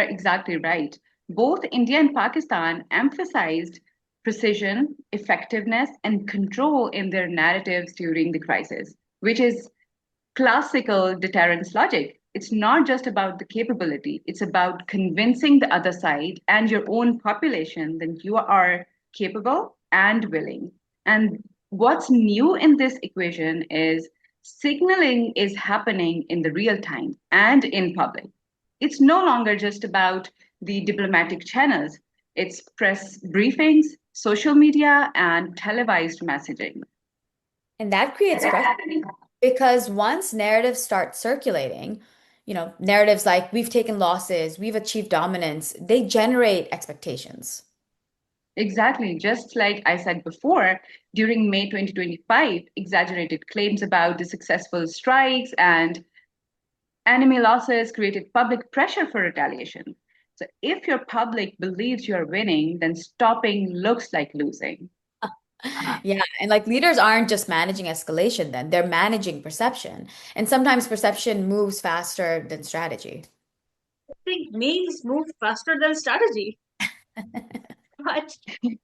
Exactly right. Both India and Pakistan emphasized precision, effectiveness, and control in their narratives during the crisis, which is classical deterrence logic. It's not just about the capability, it's about convincing the other side and your own population that you are capable and willing. And what's new in this equation is signaling is happening in the real time and in public. It's no longer just about the diplomatic channels, it's press briefings, social media, and televised messaging. And that creates pressure because once narratives start circulating, narratives like we've taken losses, we've achieved dominance, they generate expectations. Exactly. Just like I said before, during May 2025, exaggerated claims about the successful strikes and enemy losses created public pressure for retaliation. So if your public believes you're winning, then stopping looks like losing. Yeah, and like leaders aren't just managing escalation then, they're managing perception. And sometimes perception moves faster than strategy. I think memes move faster than strategy. But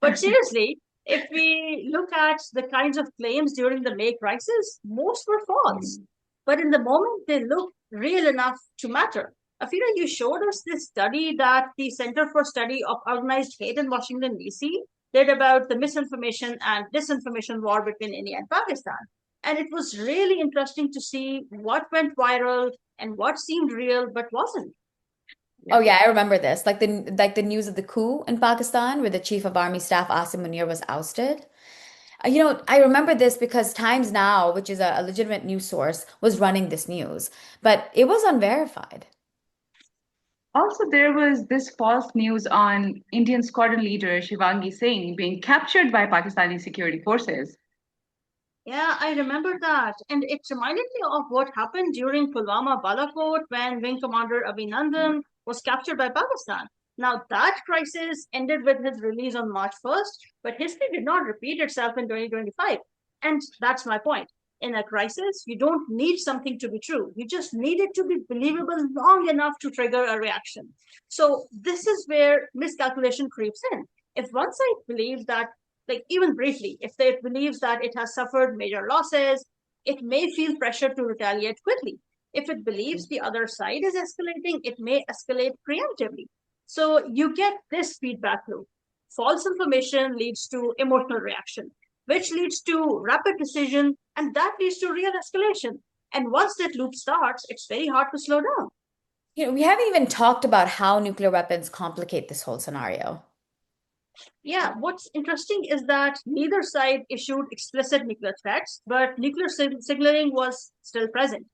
but seriously, if we look at the kinds of claims during the May crisis, most were false. But in the moment, they looked real enough to matter. Afina, you showed us this study that the Center for Study of Organized Hate in Washington, D.C. did about the misinformation and disinformation war between India and Pakistan. And it was really interesting to see what went viral and what seemed real but wasn't. Oh yeah, I remember this. Like the news of the coup in Pakistan where the chief of army staff Asim Munir was ousted. I remember this because Times Now, which is a legitimate news source, was running this news, but it was unverified. Also, there was this false news on Indian squadron leader Shivangi Singh being captured by Pakistani security forces. Yeah, I remember that. And it reminded me of what happened during Pulwama Balakot when Wing Commander Abhinandan was captured by Pakistan. Now, that crisis ended with his release on March 1st, but history did not repeat itself in 2025. And that's my point. In a crisis, you don't need something to be true. You just need it to be believable long enough to trigger a reaction. So, this is where miscalculation creeps in. If one side believes that like even briefly, if it believes that it has suffered major losses, it may feel pressure to retaliate quickly. If it believes the other side is escalating, it may escalate preemptively. So you get this feedback loop. False information leads to emotional reaction, which leads to rapid decision, and that leads to real escalation. And once that loop starts, it's very hard to slow down. We haven't even talked about how nuclear weapons complicate this whole scenario. Yeah, what's interesting is that neither side issued explicit nuclear threats, but nuclear signaling was still present.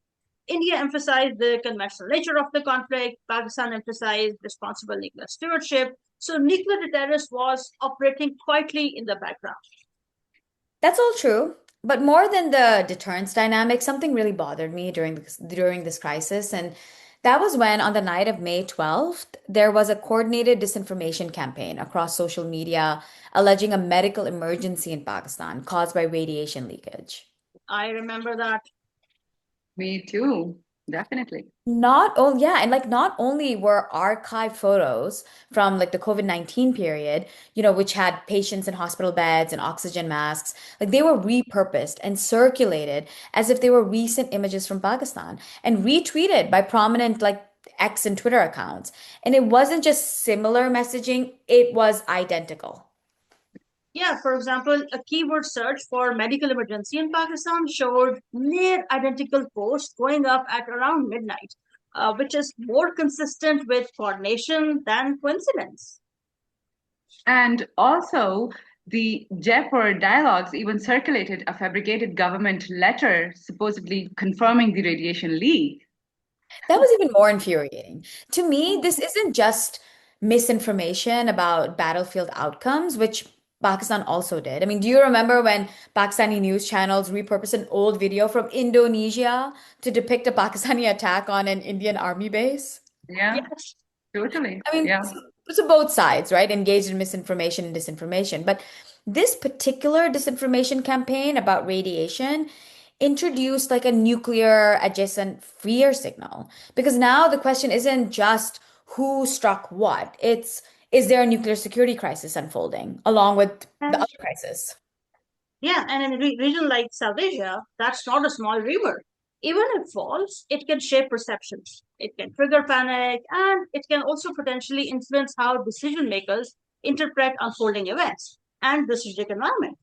India emphasized the conventional nature of the conflict, Pakistan emphasized responsible nuclear stewardship. So nuclear deterrence was operating quietly in the background. That's all true. But more than the deterrence dynamic, something really bothered me during this crisis. And that was when, on the night of May 12th, there was a coordinated disinformation campaign across social media alleging a medical emergency in Pakistan caused by radiation leakage. I remember that. Me too, definitely. Not only were archived photos from like the COVID-19 period, which had patients in hospital beds and oxygen masks, like they were repurposed and circulated as if they were recent images from Pakistan and retweeted by prominent like X and Twitter accounts. And it wasn't just similar messaging, it was identical. Yeah, for example, a keyword search for medical emergency in Pakistan showed near identical posts going up at around midnight, which is more consistent with coordination than coincidence. And also, the Jaipur dialogues even circulated a fabricated government letter supposedly confirming the radiation leak. That was even more infuriating. To me, this isn't just misinformation about battlefield outcomes, which Pakistan also did. I mean, do you remember when Pakistani news channels repurposed an old video from Indonesia to depict a Pakistani attack on an Indian army base? Yeah, Yes. totally. I mean, Yeah. so both sides, right, engaged in misinformation and disinformation. But this particular disinformation campaign about radiation introduced like a nuclear adjacent fear signal. Because now the question isn't just who struck what. It's, is there a nuclear security crisis unfolding along with the And other crisis? yeah, and in a region like South Asia, that's not a small river. Even if false, it can shape perceptions. It can trigger panic, and it can also potentially influence how decision makers interpret unfolding events and the strategic environment.